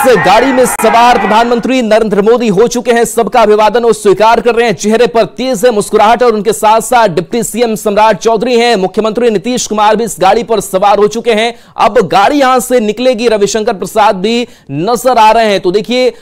गाड़ी में सवार प्रधानमंत्री नरेंद्र मोदी हो चुके हैं। सबका अभिवादन और स्वीकार कर रहे हैं। चेहरे पर तेज है मुस्कुराहट और उनके साथ साथ डिप्टी सीएम सम्राट चौधरी हैं। मुख्यमंत्री नीतीश कुमार भी इस गाड़ी पर सवार हो चुके हैं। अब गाड़ी यहां से निकलेगी। रविशंकर प्रसाद भी नजर आ रहे हैं। तो देखिए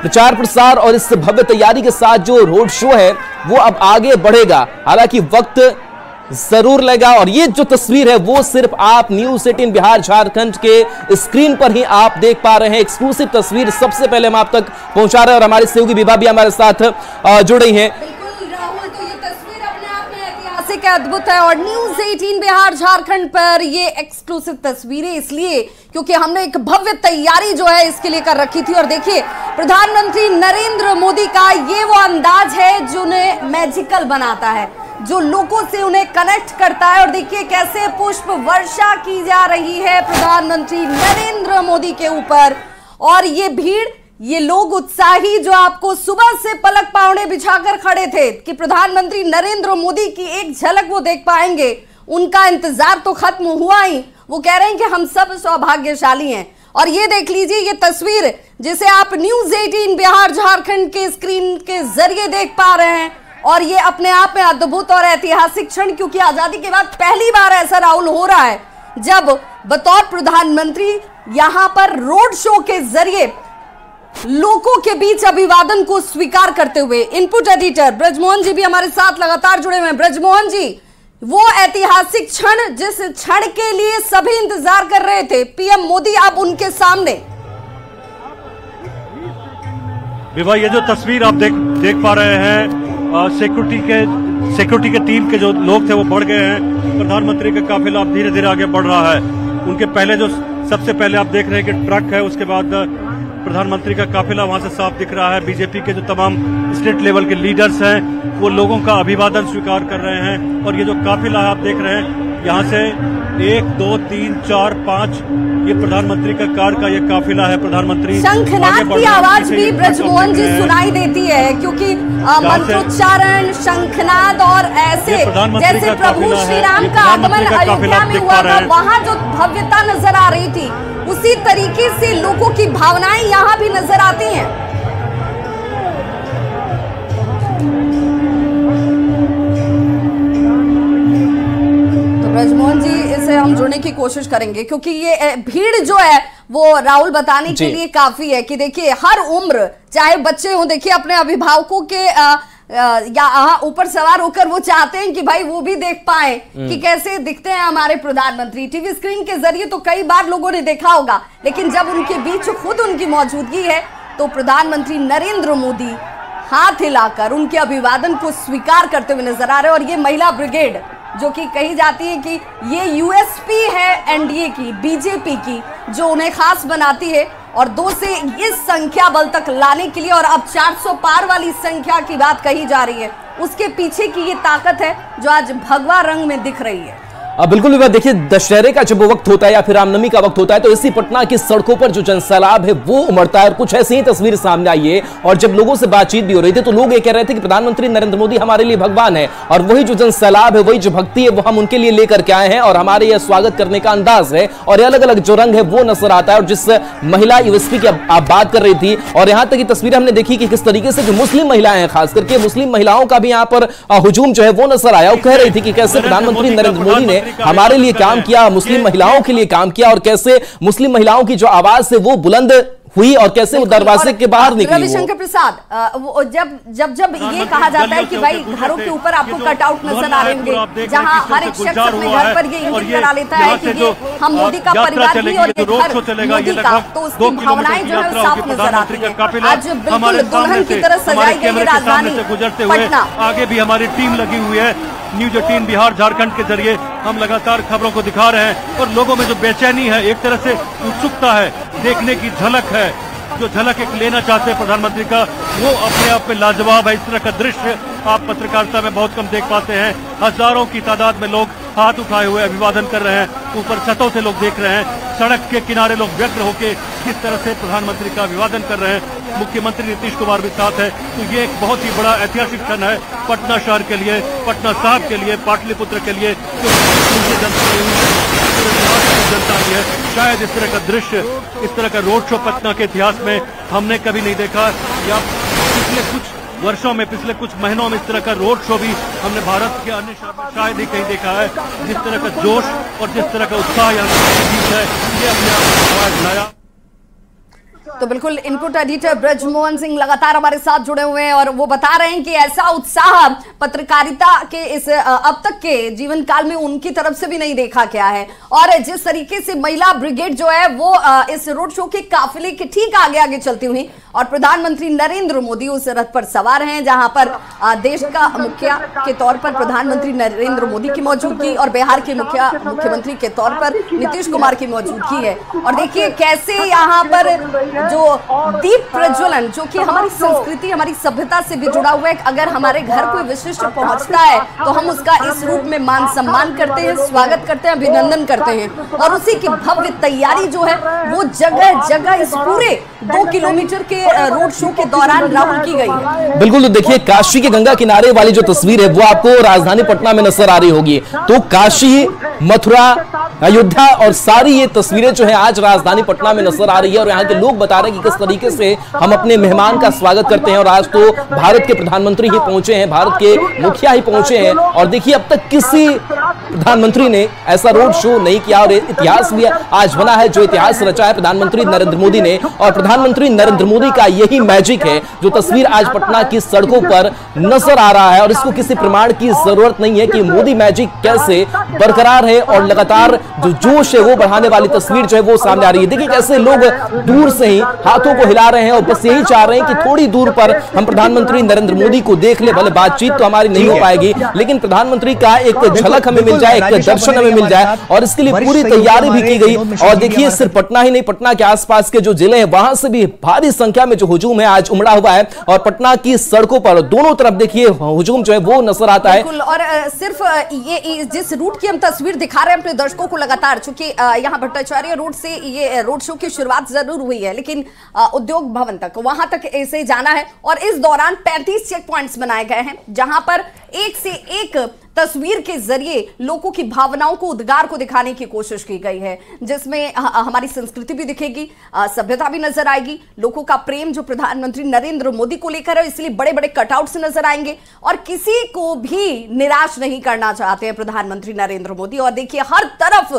प्रचार प्रसार और इस भव्य तैयारी के साथ जो रोड शो है वो अब आगे बढ़ेगा। हालांकि वक्त जरूर लगेगा और ये जो तस्वीर है वो सिर्फ आप न्यूज़ 18 बिहार झारखंड के स्क्रीन पर ही आप देख पा रहे हैं। एक्सक्लूसिव तस्वीर सबसे पहले हम आप तक पहुंचा रहे हैं और हमारे सहयोगी विभा भी हमारे साथ जुड़ रही हैं। अद्भुत है और न्यूज़ 18 बिहार झारखंड पर ये एक्सक्लूसिव तस्वीरें इसलिए क्योंकि हमने एक भव्य तैयारी जो है इसके लिए कर रखी थी। और देखिए प्रधानमंत्री नरेंद्र मोदी का ये वो अंदाज है जो उन्हें मैजिकल बनाता है, जो लोगों से उन्हें कनेक्ट करता है। और देखिए कैसे पुष्प वर्षा की जा रही है प्रधानमंत्री नरेंद्र मोदी के ऊपर और ये भीड़, ये लोग उत्साही जो आपको सुबह से पलक पावड़े बिछाकर खड़े थे कि प्रधानमंत्री नरेंद्र मोदी की एक झलक वो देख पाएंगे, उनका इंतजार तो खत्म हुआ ही। वो कह रहे हैं कि हम सब सौभाग्यशाली हैं। और ये देख लीजिए ये तस्वीर जिसे आप न्यूज़ 18 बिहार झारखंड के स्क्रीन के जरिए देख पा रहे हैं और ये अपने आप में अद्भुत और ऐतिहासिक क्षण, क्योंकि आजादी के बाद पहली बार ऐसा राहुल हो रहा है जब बतौर प्रधानमंत्री यहां पर रोड शो के जरिए लोगों के बीच अभिवादन को स्वीकार करते हुए इनपुट एडिटर ब्रजमोहन जी भी हमारे साथ लगातार जुड़े हुए हैं। ब्रजमोहन जी, वो ऐतिहासिक क्षण जिस क्षण के लिए सभी इंतजार कर रहे थे, पीएम मोदी अब उनके सामने। विभा, ये जो तस्वीर आप देख पा रहे हैं, सिक्योरिटी के टीम के जो लोग थे वो बढ़ गए हैं। प्रधानमंत्री का काफिला अब धीरे धीरे आगे बढ़ रहा है। उनके पहले जो सबसे पहले आप देख रहे हैं कि ट्रक है, उसके बाद प्रधानमंत्री का काफिला वहां से साफ दिख रहा है। बीजेपी के जो तमाम स्टेट लेवल के लीडर्स हैं वो लोगों का अभिवादन स्वीकार कर रहे हैं। और ये जो काफिला आप देख रहे हैं यहाँ से 1 2 3 4 5 ये प्रधानमंत्री का कार का ये काफिला है। प्रधानमंत्री शंखनाद की आवाज भी ब्रजमोहन जी सुनाई देती है क्योंकि मंत्रोच्चारण, शंखनाद और ऐसे जैसे प्रभु श्री राम का आगमन अयोध्या में हुआ था, वहां जो भव्यता नजर आ रही थी उसी तरीके से लोगों की भावनाएं यहां भी नजर आती हैं। तो ब्रजमोहन जी इसे हम जुड़ने की कोशिश करेंगे क्योंकि ये भीड़ जो है वो राहुल बताने के लिए काफी है कि देखिए हर उम्र, चाहे बच्चे हों, देखिए अपने अभिभावकों के या ऊपर सवार होकर वो चाहते हैं कि भाई वो भी देख पाए कि कैसे दिखते हैं हमारे प्रधानमंत्री। टीवी स्क्रीन के जरिए तो कई बार लोगों ने देखा होगा, लेकिन जब उनके बीच खुद उनकी मौजूदगी है तो प्रधानमंत्री नरेंद्र मोदी हाथ हिलाकर उनके अभिवादन को स्वीकार करते हुए नजर आ रहे हैं। और ये महिला ब्रिगेड जो कि कही जाती है कि ये यूएसपी है एनडीए की, बीजेपी की, जो उन्हें खास बनाती है और 2 से इस संख्या बल तक लाने के लिए और अब 400 पार वाली संख्या की बात कही जा रही है, उसके पीछे की ये ताकत है जो आज भगवा रंग में दिख रही है। बिल्कुल भी देखिए दशहरे का जब वक्त होता है या फिर रामनवमी का वक्त होता है तो इसी पटना की सड़कों पर जो जनसैलाब है वो उमड़ता है और कुछ ऐसी ही तस्वीर सामने आई है। और जब लोगों से बातचीत भी हो रही थी तो लोग ये कह रहे थे कि प्रधानमंत्री नरेंद्र मोदी हमारे लिए भगवान है और वही जो जनसैलाब है, वही जो भक्ति है वो हम उनके लिए लेकर के आए हैं और हमारे यह स्वागत करने का अंदाज है और अलग अलग जो रंग है वो नजर आता है। और जिस महिला यूएसपी की आप बात कर रही थी और यहां तक की तस्वीर हमने देखी कि किस तरीके से जो मुस्लिम महिलाएं हैं, खास करके मुस्लिम महिलाओं का भी यहां पर हुजूम जो है वो नजर आया। वो कह रही थी कि कैसे प्रधानमंत्री नरेंद्र मोदी ने हमारे लिए काम किया, मुस्लिम महिलाओं के लिए काम किया और कैसे मुस्लिम महिलाओं की जो आवाज है वो बुलंद हुई और कैसे वो दरवाजे के बाहर निकली। रविशंकर प्रसाद, जब ये कहा जाता है कि भाई घरों के ऊपर आपको कटआउट नजर आ रहे होंगे जहां हर एक शख्स अपने घर पर ये इंगित करा लेता है कि ये हम मोदी का परिवार भी और ये घर मोदी का, तो उसकी भावनाएं जो है साफ नजर आती है। आज बिल्कुल दुल्हन की तरह सजाई गई राजधानी पटना। आगे भी हमारी टीम लगी हुई है। न्यूज़ 18 बिहार झारखंड के जरिए हम लगातार खबरों को दिखा रहे हैं और लोगों में जो बेचैनी है, एक तरह से उत्सुकता है, देखने की झलक है, जो झलक एक लेना चाहते हैं प्रधानमंत्री का, वो अपने आप में लाजवाब है। इस तरह का दृश्य आप पत्रकारिता में बहुत कम देख पाते हैं। हजारों की तादाद में लोग हाथ उठाए हुए अभिवादन कर रहे हैं, ऊपर छतों से लोग देख रहे हैं, सड़क के किनारे लोग व्यग्र होकर किस तरह से प्रधानमंत्री का अभिवादन कर रहे हैं। मुख्यमंत्री नीतीश कुमार भी साथ है। तो ये एक बहुत ही बड़ा ऐतिहासिक क्षण है पटना शहर के लिए, पटना साहब के लिए, पाटलिपुत्र के लिए, जो जनता आई है। शायद इस तरह का दृश्य, इस तरह का रोड शो पटना के इतिहास में हमने कभी नहीं देखा, या पिछले कुछ वर्षों में, पिछले कुछ महीनों में इस तरह का रोड शो भी हमने भारत के अन्य शहरों में शायद ही कहीं देखा है। जिस तरह का जोश और जिस तरह का उत्साह यहाँ बीच है, ये अपने आप में नया। तो बिल्कुल इनपुट एडिटर ब्रजमोहन सिंह लगातार हमारे साथ जुड़े हुए हैं और वो बता रहे हैं कि ऐसा उत्साह पत्रकारिता के इस अब तक के जीवन काल में उनकी तरफ से भी नहीं देखा गया है। और जिस तरीके से महिला ब्रिगेड जो है वो इस रोड शो के काफिले के ठीक आगे आगे चलती हुई, और प्रधानमंत्री नरेंद्र मोदी उस रथ पर सवार हैं जहां पर देश का मुखिया के तौर पर प्रधानमंत्री नरेंद्र मोदी की मौजूदगी और बिहार के मुख्यमंत्री के तौर पर नीतीश कुमार की मौजूदगी है। और देखिए कैसे यहाँ पर जो दीप प्रज्वलन, जो कि हमारी संस्कृति, हमारी सभ्यता से भी जुड़ा हुआ है, अगर हमारे घर कोई विशिष्ट पहुंचता है तो हम उसका इस रूप में मान सम्मान करते हैं, स्वागत करते हैं, अभिनंदन करते हैं। और उसी की भव्य तैयारी जो है वो जगह जगह इस पूरे 2 किलोमीटर के रोड शो के दौरान राहुल की गई है। बिल्कुल, तो देखिए काशी के गंगा किनारे वाली जो तस्वीर है वो आपको राजधानी पटना में नजर आ रही होगी। तो काशी, मथुरा, अयोध्या और सारी ये तस्वीरें जो है आज राजधानी पटना में नजर आ रही है। और यहाँ के लोग बता रहे हैं कि किस तरीके से हम अपने मेहमान का स्वागत करते हैं। और आज तो भारत के प्रधानमंत्री ही पहुंचे हैं, भारत के मुखिया ही पहुंचे हैं। और देखिए अब तक किसी प्रधानमंत्री ने ऐसा रोड शो नहीं किया और इतिहास भी आज बना है, जो इतिहास रचा है प्रधानमंत्री नरेंद्र मोदी ने। और प्रधानमंत्री नरेंद्र मोदी का यही मैजिक है जो तस्वीर आज पटना की सड़कों पर नजर आ रहा है। और इसको किसी प्रमाण की जरूरत नहीं है कि मोदी मैजिक कैसे बरकरार है और लगातार जो जोश है वो बढ़ाने वाली तस्वीर जो है वो सामने आ रही है। देखिए कैसे लोग दूर से ही हाथों को हिला रहे हैं और बस यही चाह रहे हैं कि थोड़ी दूर पर हम प्रधानमंत्री नरेंद्र मोदी को देख ले। भले बातचीत तो हमारी नहीं हो पाएगी, लेकिन प्रधानमंत्री का एक झलक हमें मिल जाए, एक दर्शन हमें मिल जाए। और इसके लिए पूरी तैयारी भी की गई। और देखिए सिर्फ पटना ही नहीं, पटना के आसपास के जो जिले हैं वहां से भी भारी संख्या में जो हुजूम है आज उमड़ा हुआ है। और पटना की सड़कों पर दोनों तरफ देखिए हुजूम जो है वो नजर आता है। और सिर्फ ये जिस रूट की हम तस्वीर दिखा रहे हैं अपने दर्शकों को लगातार, चूंकि यहाँ भट्टाचार्य रोड से ये रोड शो की शुरुआत जरूर हुई है, लेकिन उद्योग भवन तक, वहां तक ऐसे जाना है। और इस दौरान 35 चेक पॉइंट्स बनाए गए हैं जहां पर एक से एक तस्वीर के जरिए लोगों की भावनाओं को, उद्गार को दिखाने की कोशिश की गई है, जिसमें हमारी संस्कृति भी दिखेगी, सभ्यता भी नजर आएगी, लोगों का प्रेम जो प्रधानमंत्री नरेंद्र मोदी को लेकर है, इसलिए बड़े बड़े कटआउट्स नजर आएंगे। और किसी को भी निराश नहीं करना चाहते हैं प्रधानमंत्री नरेंद्र मोदी। और देखिए हर तरफ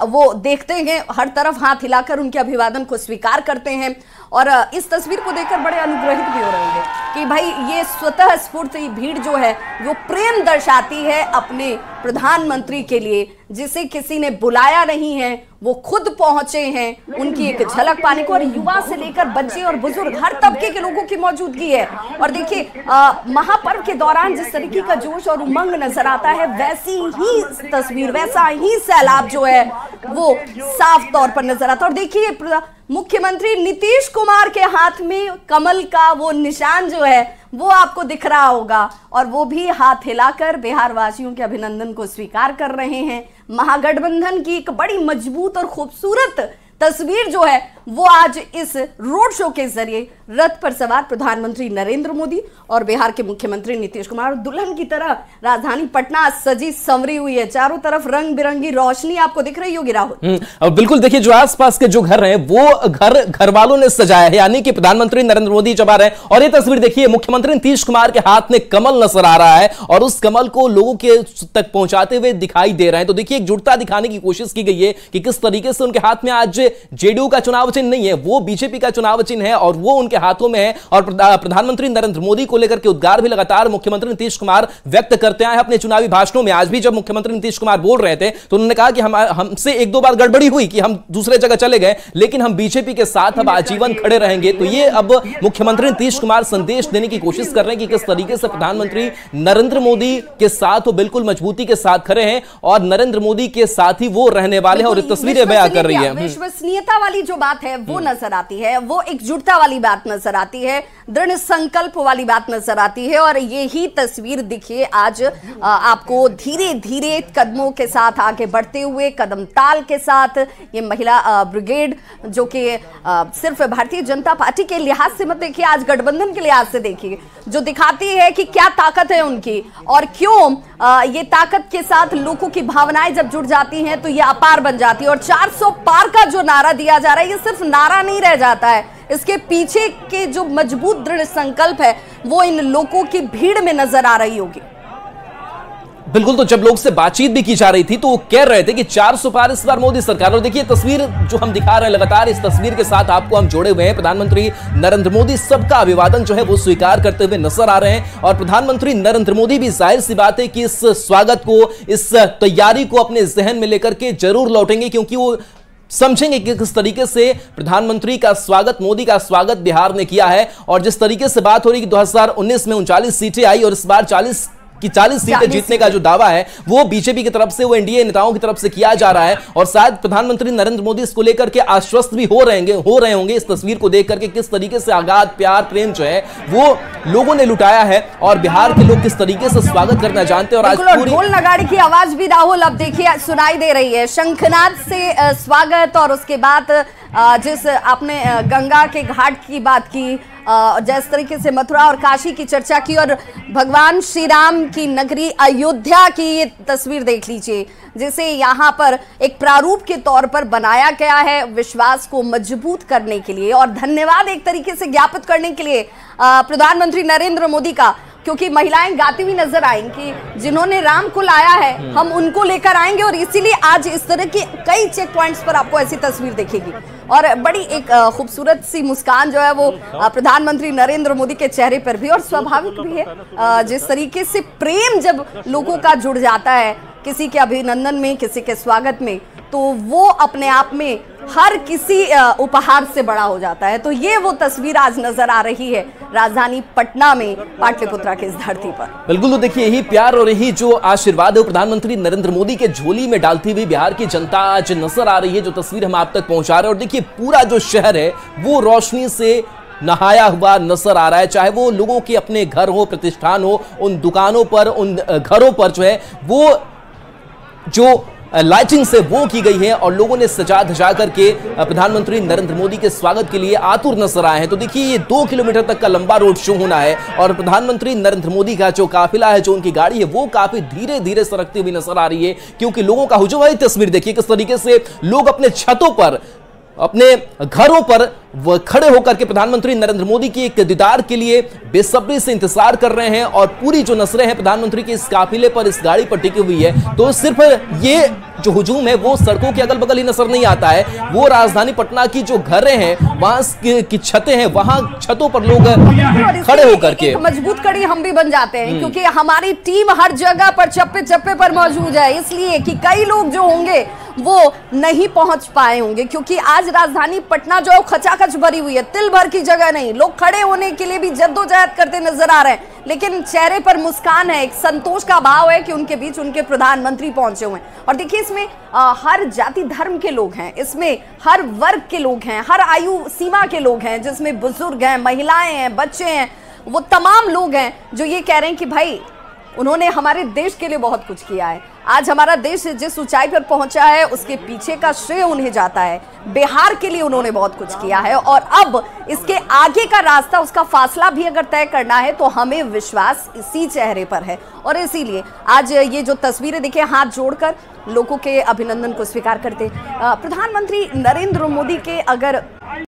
वो देखते हैं, हर तरफ हाथ हिलाकर उनके अभिवादन को स्वीकार करते हैं। और इस तस्वीर को देखकर बड़े अनुग्रहित भी हो रहे होंगे कि भाई ये स्वतः स्फूर्त भीड़ जो है वो प्रेम दर्शाती है अपने प्रधानमंत्री के लिए, जिसे किसी ने बुलाया नहीं है, वो खुद पहुंचे हैं, उनकी एक झलक पाने को। और युवा से लेकर बच्चे और बुजुर्ग हर तबके के लोगों की मौजूदगी है। और देखिए महापर्व के दौरान जिस तरीके का जोश और उमंग नजर आता है, वैसी ही तस्वीर, वैसा ही सैलाब जो है वो साफ तौर पर नजर आता है। और देखिए मुख्यमंत्री नीतीश कुमार के हाथ में कमल का वो निशान जो है वो आपको दिख रहा होगा, और वो भी हाथ हिलाकर बिहार वासियों के अभिनंदन को स्वीकार कर रहे हैं। महागठबंधन की एक बड़ी मजबूत और खूबसूरत तस्वीर जो है वो आज इस रोड शो के जरिए रथ पर सवार प्रधानमंत्री नरेंद्र मोदी और बिहार के मुख्यमंत्री नीतीश कुमार, दुल्हन की तरह राजधानी पटना सजी संवरी हुई है। चारों तरफ रंग बिरंगी रोशनी आपको दिख रही होगी राहुल। और बिल्कुल देखिए जो आसपास के जो घर हैं वो घर वालों ने सजाया है, यानी कि प्रधानमंत्री नरेंद्र मोदी जब आ रहे हैं। और ये तस्वीर देखिए मुख्यमंत्री नीतीश कुमार के हाथ में कमल नजर आ रहा है और उस कमल को लोगों के तक पहुंचाते हुए दिखाई दे रहे हैं। तो देखिए एकजुटता दिखाने की कोशिश की गई है कि किस तरीके से उनके हाथ में आज जेडीयू का चुनाव चिन्ह नहीं है, वो बीजेपी का चुनाव चिन्ह है और वो उनके हाथों में है। और प्रधानमंत्री नरेंद्र मोदी को लेकर के उद्गार भी लगातार मुख्यमंत्री नीतीश कुमार व्यक्त करते आए अपने चुनावी भाषणों में। आज भी जब मुख्यमंत्री नीतीश कुमार बोल रहे थे तो उन्होंने कहा कि हमसे एक दो बार गड़बड़ी हुई कि हम दूसरे जगह चले गए, लेकिन हम बीजेपी के साथ अब आजीवन खड़े रहेंगे। तो ये अब मुख्यमंत्री नीतीश कुमार संदेश देने की कोशिश कर रहे हैं कि किस तरीके से प्रधानमंत्री नरेंद्र मोदी के साथ वो बिल्कुल मजबूती के साथ खड़े हैं और नरेंद्र मोदी के साथ ही वो रहने वाले हैं। और तस्वीरें बयां कर रही है। विश्वसनीयता वाली जो बात है वो नजर आती है, वो एकजुटता वाली बात नजर आती है, दृढ़ संकल्प वाली बात नजर आती है। और ये ही तस्वीर देखिए आज आपको धीरे धीरे कदमों के साथ आगे बढ़ते हुए, कदम ताल के साथ ये महिला ब्रिगेड, जो कि सिर्फ भारतीय जनता पार्टी के लिहाज से मत देखिए, आज गठबंधन के लिहाज से देखिए, जो दिखाती है कि क्या ताकत है उनकी और क्यों ये ताकत के साथ लोगों की भावनाएं जब जुड़ जाती हैं तो ये अपार बन जाती है। और 400 पार का जो नारा दिया जा रहा है, ये सिर्फ नारा नहीं रह जाता है, इसके पीछे के जो मजबूत दृढ़ संकल्प है वो इन लोगों की भीड़ में नजर आ रही होगी। बिल्कुल, तो जब लोग से बातचीत भी की जा रही थी तो वो कह रहे थे कि 400 पार इस बार मोदी सरकार। और देखिए तस्वीर जो हम दिखा रहे हैं लगातार, इस तस्वीर के साथ आपको हम जोड़े हुए हैं। प्रधानमंत्री नरेंद्र मोदी सबका अभिवादन जो है वो स्वीकार करते हुए नजर आ रहे हैं। और प्रधानमंत्री नरेंद्र मोदी भी जाहिर सी बात है कि इस स्वागत को, इस तैयारी को अपने जहन में लेकर के जरूर लौटेंगे, क्योंकि वो समझेंगे कि किस तरीके से प्रधानमंत्री का स्वागत, मोदी का स्वागत बिहार ने किया है। और जिस तरीके से बात हो रही कि 2019 में 39 सीटें आई और इस बार 40 सीटें जीतने का जो दावा है वो बीजेपी की तरफ से, वो एनडीए नेताओं की तरफ से किया जा रहा है। और शायद प्रधानमंत्री नरेंद्र मोदी इसको लेकर के आश्वस्त भी हो रहे होंगे इस तस्वीर को देख करके, किस तरीके से आगाध प्यार प्रेम जो है वो लोगों ने लुटाया है और बिहार के लोग किस तरीके से स्वागत करना जानते हैं। और आज पूरी ढोल नगाड़े की आवाज भी राहुल अब देखिए सुनाई दे रही है, शंखनाद से स्वागत। और उसके बाद जिस आपने गंगा के घाट की बात की, जिस तरीके से मथुरा और काशी की चर्चा की, और भगवान श्री राम की नगरी अयोध्या की ये तस्वीर देख लीजिए, जिसे यहाँ पर एक प्रारूप के तौर पर बनाया गया है विश्वास को मजबूत करने के लिए और धन्यवाद एक तरीके से ज्ञापित करने के लिए प्रधानमंत्री नरेंद्र मोदी का, क्योंकि महिलाएं गाती हुई नजर आएंगी, जिन्होंने राम को लाया है हम उनको लेकर आएंगे। और इसीलिए आज इस तरह की कई चेक पॉइंट्स पर आपको ऐसी तस्वीर दिखेगी और बड़ी एक खूबसूरत सी मुस्कान जो है वो प्रधानमंत्री नरेंद्र मोदी के चेहरे पर भी, और स्वाभाविक भी है जिस तरीके से प्रेम जब लोगों का जुड़ जाता है किसी के अभिनंदन में, किसी के स्वागत में, तो वो अपने आप में हर किसी उपहार से बड़ा हो जाता है। तो ये वो तस्वीर आज नजर आ रही है राजधानी पटना में, पाटलिपुत्रा की इस धरती पर। बिल्कुल, तो देखिए यही प्यार और यही जो आशीर्वाद है प्रधानमंत्री नरेंद्र मोदी के झोली में डालती हुई बिहार की जनता आज नजर आ रही है, जो तस्वीर हम आप तक पहुंचा रहे हैं। और देखिए पूरा जो शहर है वो रोशनी से नहाया हुआ नजर आ रहा है, चाहे वो लोगों के अपने घर हो, प्रतिष्ठान हो, उन दुकानों पर, उन घरों पर जो है वो जो लाइटिंग से वो की गई है और लोगों ने सजा धजा करके प्रधानमंत्री नरेंद्र मोदी के स्वागत के लिए आतुर नजर आए हैं। तो देखिए ये 2 किलोमीटर तक का लंबा रोड शो होना है और प्रधानमंत्री नरेंद्र मोदी का जो काफिला है, जो उनकी गाड़ी है, वो काफी धीरे धीरे सरकती हुई नजर आ रही है, क्योंकि लोगों का हुजूम है। तस्वीर देखिए किस तरीके से लोग अपने छतों पर, अपने घरों पर वह खड़े होकर के प्रधानमंत्री नरेंद्र मोदी की एक दीदार के लिए बेसब्री से इंतजार कर रहे हैं। और पूरी जो नजरें हैं प्रधानमंत्री के इस काफिले पर, इस गाड़ी पर टिकी हुई है। तो सिर्फ ये जो हुजूम है वो सड़कों के अगल बगल ही नजर नहीं आता है, वो राजधानी पटना की जो घरें हैं, वहां की छतें हैं, वहां छतों पर लोग खड़े होकर के मजबूत कड़ी हम भी बन जाते हैं, क्योंकि हमारी टीम हर जगह पर चप्पे चप्पे पर मौजूद है। इसलिए कि कई लोग जो होंगे वो नहीं पहुंच पाए होंगे, क्योंकि आज राजधानी पटना जो खचाखच भरी हुई है, तिल भर की जगह नहीं, लोग खड़े होने के लिए भी जद्दोजहद करते नजर आ रहे हैं, लेकिन चेहरे पर मुस्कान है, एक संतोष का भाव है कि उनके बीच उनके प्रधानमंत्री पहुंचे हुए हैं। और देखिए इसमें हर जाति धर्म के लोग हैं, इसमें हर वर्ग के लोग हैं, हर आयु सीमा के लोग हैं, जिसमें बुजुर्ग हैं, महिलाएं हैं, बच्चे हैं, वो तमाम लोग हैं जो ये कह रहे हैं कि भाई उन्होंने हमारे देश के लिए बहुत कुछ किया है। आज हमारा देश जिस ऊंचाई पर पहुंचा है उसके पीछे का श्रेय उन्हें जाता है। बिहार के लिए उन्होंने बहुत कुछ किया है और अब इसके आगे का रास्ता, उसका फासला भी अगर तय करना है तो हमें विश्वास इसी चेहरे पर है। और इसीलिए आज ये जो तस्वीरें देखिए, हाथ जोड़कर लोगों के अभिनंदन को स्वीकार करते प्रधानमंत्री नरेंद्र मोदी के अगर